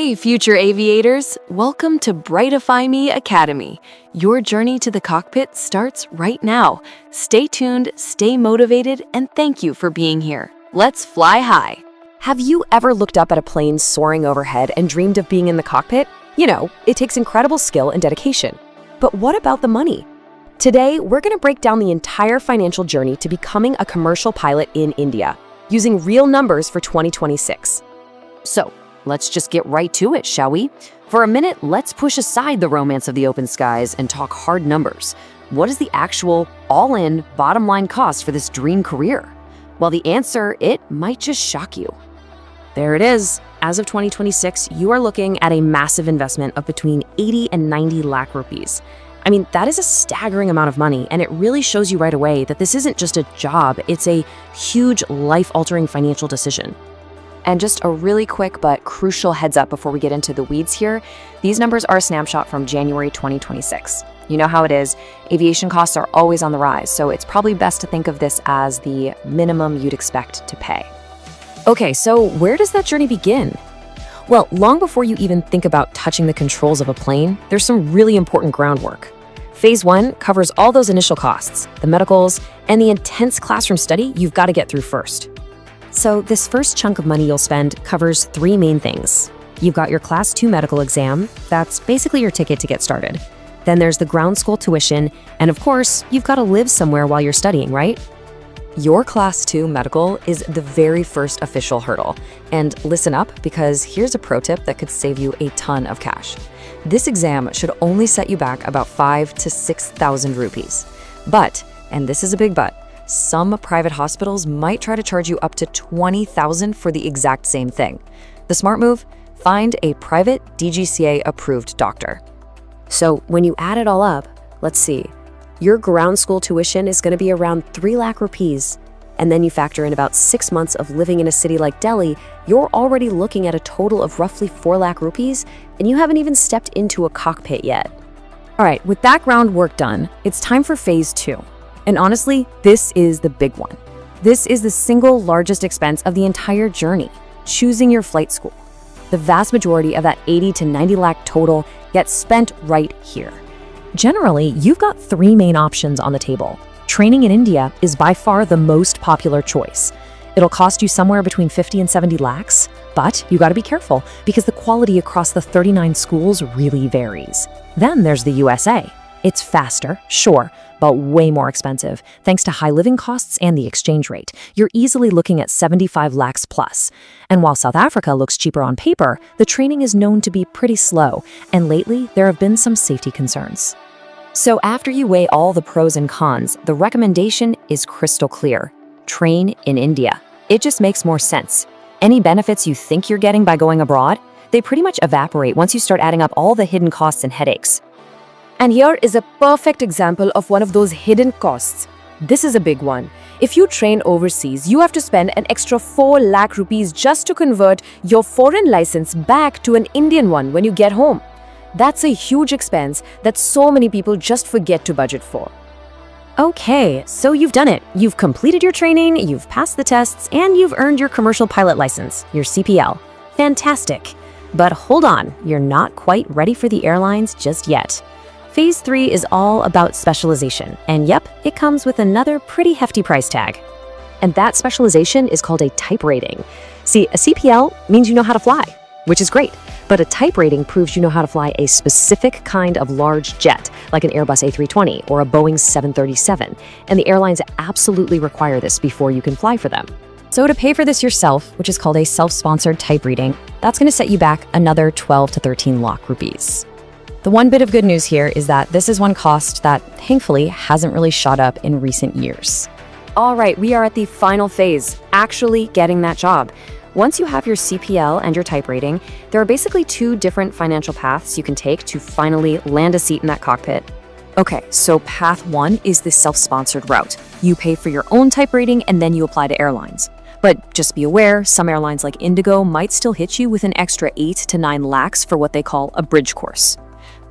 Hey, future aviators! Welcome to Brightifyme Academy. Your journey to the cockpit starts right now. Stay tuned, stay motivated, and thank you for being here. Let's fly high. Have you ever looked up at a plane soaring overhead and dreamed of being in the cockpit? You know, it takes incredible skill and dedication. But what about the money? Today, we're going to break down the entire financial journey to becoming a commercial pilot in India, using real numbers for 2026. So, let's just get right to it, shall we? For a minute, let's push aside the romance of the open skies and talk hard numbers. What is the actual, all-in, bottom-line cost for this dream career? Well, the answer, it might just shock you. There it is. As of 2026, you are looking at a massive investment of between 80 and 90 lakh rupees. I mean, that is a staggering amount of money, and it really shows you right away that this isn't just a job, it's a huge, life-altering financial decision. And just a really quick but crucial heads up before we get into the weeds here, these numbers are a snapshot from January 2026. You know how it is, aviation costs are always on the rise, so it's probably best to think of this as the minimum you'd expect to pay. Okay, so where does that journey begin? Well, long before you even think about touching the controls of a plane, there's some really important groundwork. Phase 1 covers all those initial costs, the medicals, and the intense classroom study you've got to get through first. So this first chunk of money you'll spend covers 3 main things. You've got your Class 2 medical exam, that's basically your ticket to get started. Then there's the ground school tuition, and of course, you've got to live somewhere while you're studying, right? Your Class 2 medical is the very first official hurdle. And listen up, because here's a pro tip that could save you a ton of cash. This exam should only set you back about 5,000 to 6,000 rupees. But, and this is a big but, some private hospitals might try to charge you up to 20,000 for the exact same thing. The smart move? Find a private DGCA-approved doctor. So when you add it all up, let's see, your ground school tuition is going to be around 3 lakh rupees. And then you factor in about 6 months of living in a city like Delhi, you're already looking at a total of roughly 4 lakh rupees, and you haven't even stepped into a cockpit yet. All right, with that groundwork done, it's time for phase 2. And honestly, this is the big one. This is the single largest expense of the entire journey, choosing your flight school. The vast majority of that 80 to 90 lakh total gets spent right here. Generally, you've got 3 main options on the table. Training in India is by far the most popular choice. It'll cost you somewhere between 50 and 70 lakhs, but you gotta be careful because the quality across the 39 schools really varies. Then there's the USA. It's faster, sure, but way more expensive, thanks to high living costs and the exchange rate. You're easily looking at 75 lakhs plus. And while South Africa looks cheaper on paper, the training is known to be pretty slow, and lately there have been some safety concerns. So after you weigh all the pros and cons, the recommendation is crystal clear. Train in India. It just makes more sense. Any benefits you think you're getting by going abroad, they pretty much evaporate once you start adding up all the hidden costs and headaches. And here is a perfect example of one of those hidden costs. This is a big one. If you train overseas, you have to spend an extra 4 lakh rupees just to convert your foreign license back to an Indian one when you get home. That's a huge expense that so many people just forget to budget for. Okay, so you've done it. You've completed your training, you've passed the tests, and you've earned your commercial pilot license, your CPL. Fantastic. But hold on, you're not quite ready for the airlines just yet. Phase 3 is all about specialization, and yep, it comes with another pretty hefty price tag. And that specialization is called a type rating. See, a CPL means you know how to fly, which is great, but a type rating proves you know how to fly a specific kind of large jet, like an Airbus A320 or a Boeing 737, and the airlines absolutely require this before you can fly for them. So to pay for this yourself, which is called a self-sponsored type rating, that's going to set you back another 12 to 13 lakh rupees. The one bit of good news here is that this is one cost that, thankfully, hasn't really shot up in recent years. All right, we are at the final phase, actually getting that job. Once you have your CPL and your type rating, there are basically 2 different financial paths you can take to finally land a seat in that cockpit. Okay, so path 1 is the self-sponsored route. You pay for your own type rating and then you apply to airlines. But just be aware, some airlines like Indigo might still hit you with an extra 8 to 9 lakhs for what they call a bridge course.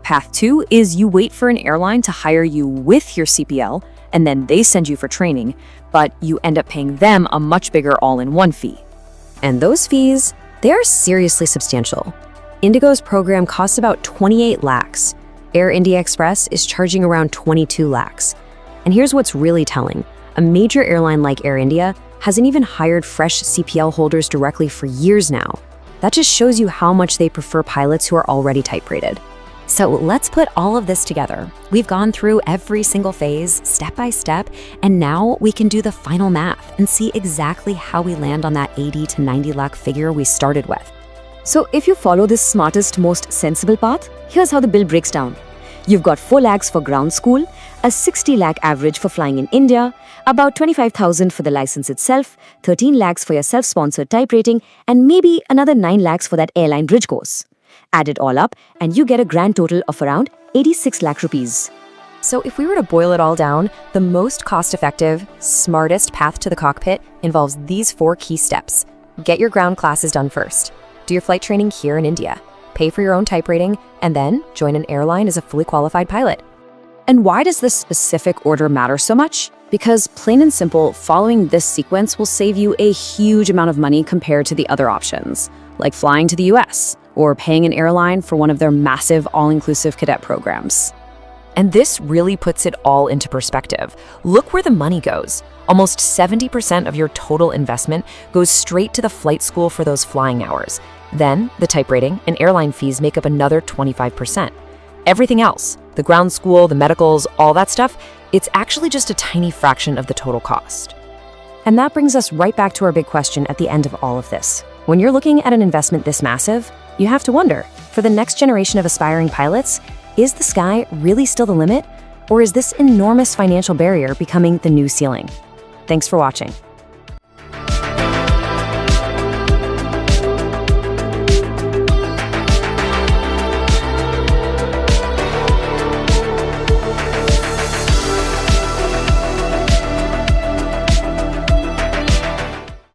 Path 2 is you wait for an airline to hire you with your CPL, and then they send you for training, but you end up paying them a much bigger all-in-one fee. And those fees, they are seriously substantial. Indigo's program costs about 28 lakhs. Air India Express is charging around 22 lakhs. And here's what's really telling. A major airline like Air India hasn't even hired fresh CPL holders directly for years now. That just shows you how much they prefer pilots who are already type-rated. So let's put all of this together. We've gone through every single phase, step by step, and now we can do the final math and see exactly how we land on that 80 to 90 lakh figure we started with. So if you follow this smartest, most sensible path, here's how the bill breaks down. You've got 4 lakhs for ground school, a 60 lakh average for flying in India, about 25,000 for the license itself, 13 lakhs for your self-sponsored type rating, and maybe another 9 lakhs for that airline bridge course. Add it all up, and you get a grand total of around 86 lakh rupees. So if we were to boil it all down, the most cost-effective, smartest path to the cockpit involves these 4 key steps. Get your ground classes done first. Do your flight training here in India. Pay for your own type rating, and then join an airline as a fully qualified pilot. And why does this specific order matter so much? Because plain and simple, following this sequence will save you a huge amount of money compared to the other options, like flying to the US or paying an airline for one of their massive all-inclusive cadet programs. And this really puts it all into perspective. Look where the money goes. Almost 70% of your total investment goes straight to the flight school for those flying hours. Then, the type rating and airline fees make up another 25%. Everything else, the ground school, the medicals, all that stuff, it's actually just a tiny fraction of the total cost. And that brings us right back to our big question at the end of all of this. When you're looking at an investment this massive, you have to wonder, for the next generation of aspiring pilots, is the sky really still the limit? Or is this enormous financial barrier becoming the new ceiling? Thanks for watching.